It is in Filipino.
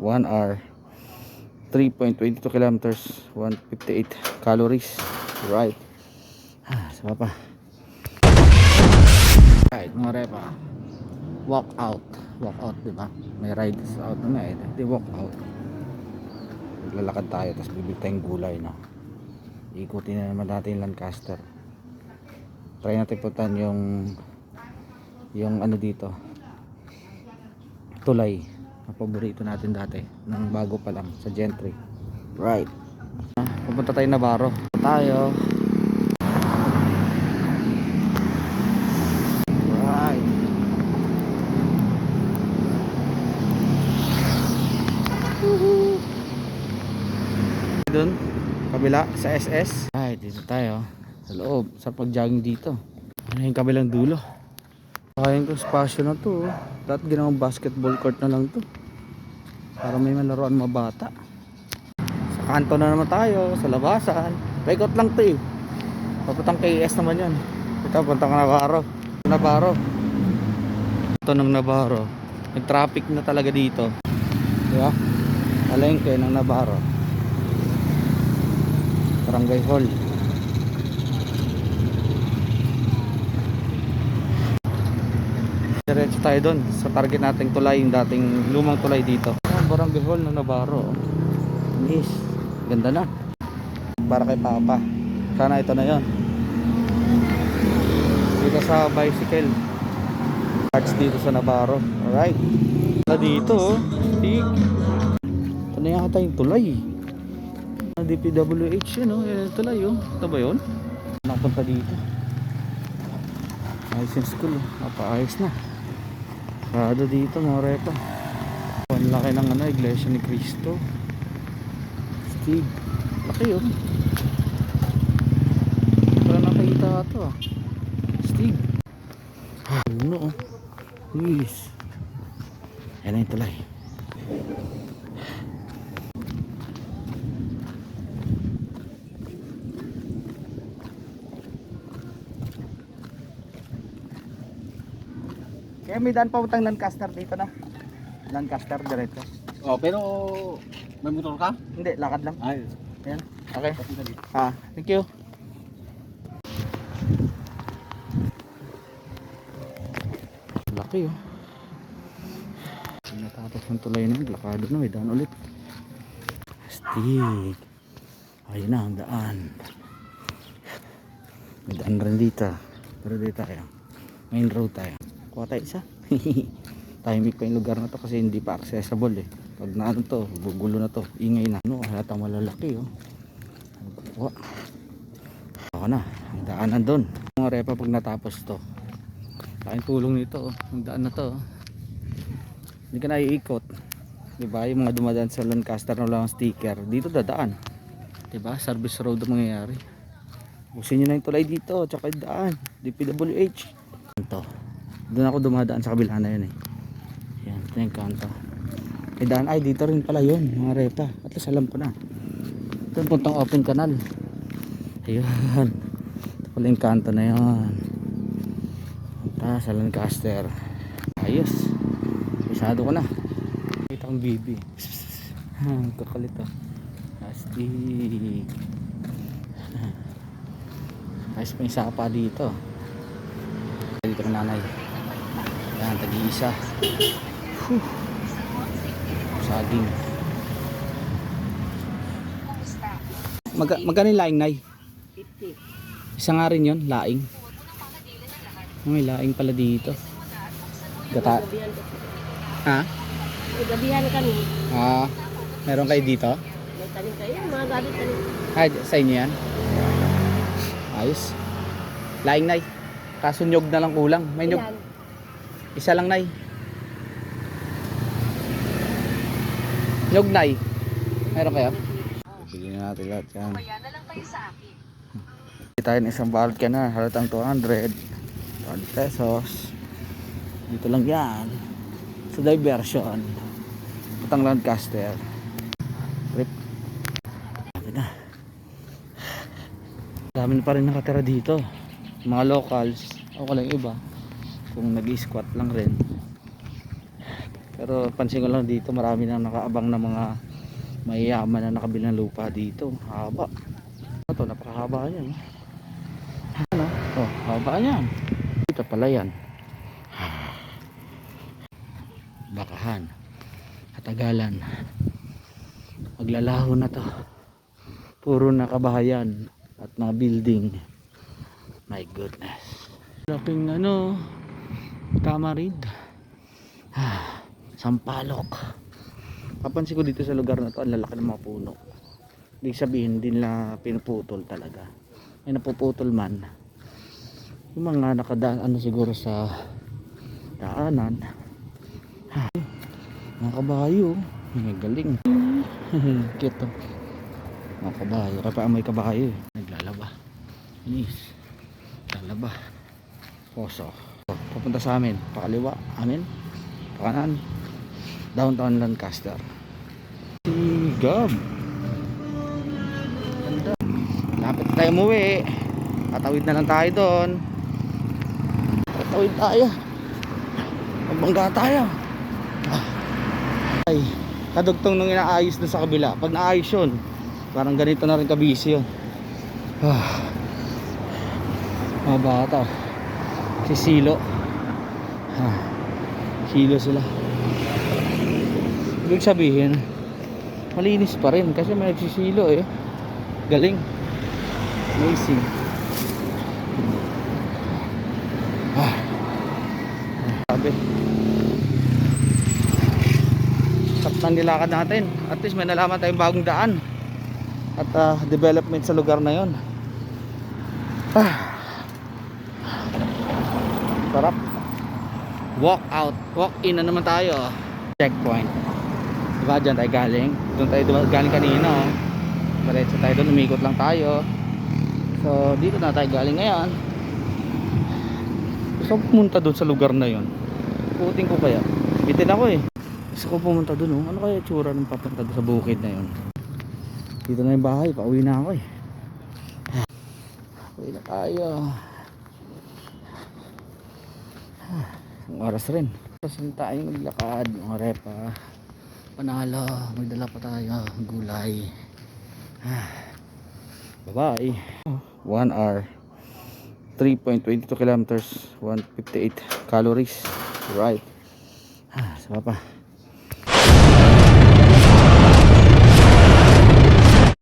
1 hour, 3.22 kilometers, 158 calories. Right. Sama pa. Right, mga repa. Walk out, diba? May rides out na di walk out. Lalakad tayo, tapos bibili tayong gulay, no? Ikutin na naman natin yung Lancaster. Try natin putan yung ano dito, tulay na paborito natin dati nang bago pa lang sa Gentry. Right, pupunta tayo Navarro tayo. Right, dun kabila sa SS. Right, dito tayo sa loob, sa pag-jogging dito. Ano yung kabilang dulo? Kaya ko spasyo na to. Dapat ginawang basketball court na lang to para may malaruan mga bata. Sa kanto na naman tayo, sa labasan. Paikot lang to eh. Papuntang KS naman yan. Ito, puntang Navarro. Ito ng Navarro. May traffic na talaga dito. Diba? Palengke ng Navarro. Barangay Hall. Diretso tayo doon sa target nating tulay, yung dating lumang tulay dito. Barangay Hall ng Navarro. Yes, ganda na. Para kay Papa. Sana ito na yon. Dito sa bicycle. Parts dito sa Navarro. Alright. Dito, big. Ito na yata yung tulay. DPWH yun, oh. Yan yung tulay, oh. Ito ba yun? Napunta dito. License school, oh. Napaayos na. Rado dito, mga repa. Ang laki ng Iglesia ni Cristo. Stig. Laki yun. Para nakita ito, ah. Stig. Ano, oh. Yes. Yan na yung tulay. Kaya may daan pa utang Lancaster dito na. Lancaster diretso. Oh, pero may motor ka? Hindi, lakad lang. Ay, Ayan. Okay. papunta dito. Thank you. Laki, oh. Natapos yung tulay na yun. Lakado na, may daan ulit. Astig. Ayun na ang daan. May daan rin dito. Pero dito tayo. Main road tayo. Kuha tayo isa. Tahimik pa yung lugar na to kasi hindi pa accessible eh. Pag na ano to, gugulo na to, ingay na. Ano, halatang malalaki, oh. Kuha. Ako na, ang daanan doon. Mga repa pag natapos to. Laking tulong nito, oh. Ang daan na to, oh. Hindi ka na iikot. Diba, yung mga dumadaan sa Lancaster na lang sticker, dito dadaan. Diba, service road ang mangyayari. Busin nyo na yung tulay dito, tsaka yung daan, DPWH. Ito, doon ako dumadaan sa kabila na yun eh. Yan, ito yung kanto. May daan, ay dito rin pala yun, mga repa. At least alam ko na. Ito yung puntang open canal. Ayun, ito pala yung kanto na yun. Punta sa Lancaster. Ayos, masyado ko na. Kita kong bibi. Kakalit, oh. Astig. Ayos pa yung sapa dito. Dito ng nanay. Yan, tag-iisa. Saging. Magkano yung laing, nay? 50. Isa nga rin yun, laing. May laing pala dito. Gata. Ha? Gabihan kami. Meron kayo dito? May tanim kayo, mga gabi tanim. Ay, sa inyo yan? Ayos. Laing, nay. Kaso nyog na lang kulang. May nyog. Ilan? Isa lang, nay. Nyog, nay. Meron kayo? Bigyan natin lahat yan. Kaya na lang kayo sa akin. Kita tayo ng isang balot ka na. Halatang 200. 20 pesos. Dito lang yan. Sa diversion. Putang Lancaster. Trip. Sabi na. Dami na pa rin nakatira dito. Mga locals. O lang iba. Kung nag-squat lang rin. Pero pansin ko lang dito marami nang nakaabang na mga mayayaman na nakabili ng lupa dito. Haba. Ito napakahaba yan. Ano? Oh, haba yan. Dito pala yan. Bakahan. Katagalan. Maglalaho na to. Puro na kabahayan at mga building. My goodness. Laking ano, tamarid. Sampalok. Papansin ko dito sa lugar na to, ang lalaki ng mga puno. Ibig sabihin, hindi nila pinuputol talaga. May napuputol man. Yung mga nakadaan, ano siguro sa daanan. Mga kabayo. Mga galing. Cute to. Mga kabayo. Kaya pa may kabayo eh. Naglalaba. Inis. Lalaba. Poso. Papunta sa amin. Pakaliwa. Amin. Pakanan. Downtown Lancaster. Sigab. Ganda. Lapit tayo umuwi. Tatawid na lang tayo doon. Tatawid tayo. Magbangga tayo. Ay, kadugtong nung inaayos na sa kabila. Pag naayos yun, parang ganito na rin kabisi yun. Mga bata. Si Silo. Silo sila. Ibig sabihin, malinis pa rin kasi may nagsisilo eh. Galing. Amazing. Sabi. Sarap ng nilakad natin. At least may nalaman tayong bagong daan. At development sa lugar na yon. Sarap. Walk out. Walk in na naman tayo. Checkpoint. Diba dyan tayo galing? Doon tayo galing kanina. Diretso tayo doon. Umikot lang tayo. So dito na tayo galing ngayon. Gusto ko pumunta doon sa lugar na yon. Puting ko kaya. Bitin ako eh. Gusto ko pumunta doon oh. Ano kaya itsura nung papunta doon sa bukid na yon? Dito na yung bahay. Pauwi na ako eh. Pauwi na tayo. Ang oras rin. Saan tayo maglakad? Mga repa. Panalo. Magdala pa tayo. Gulay. Bye-bye. 1 hour. 3.22 kilometers. 158 calories. Right. Sama pa.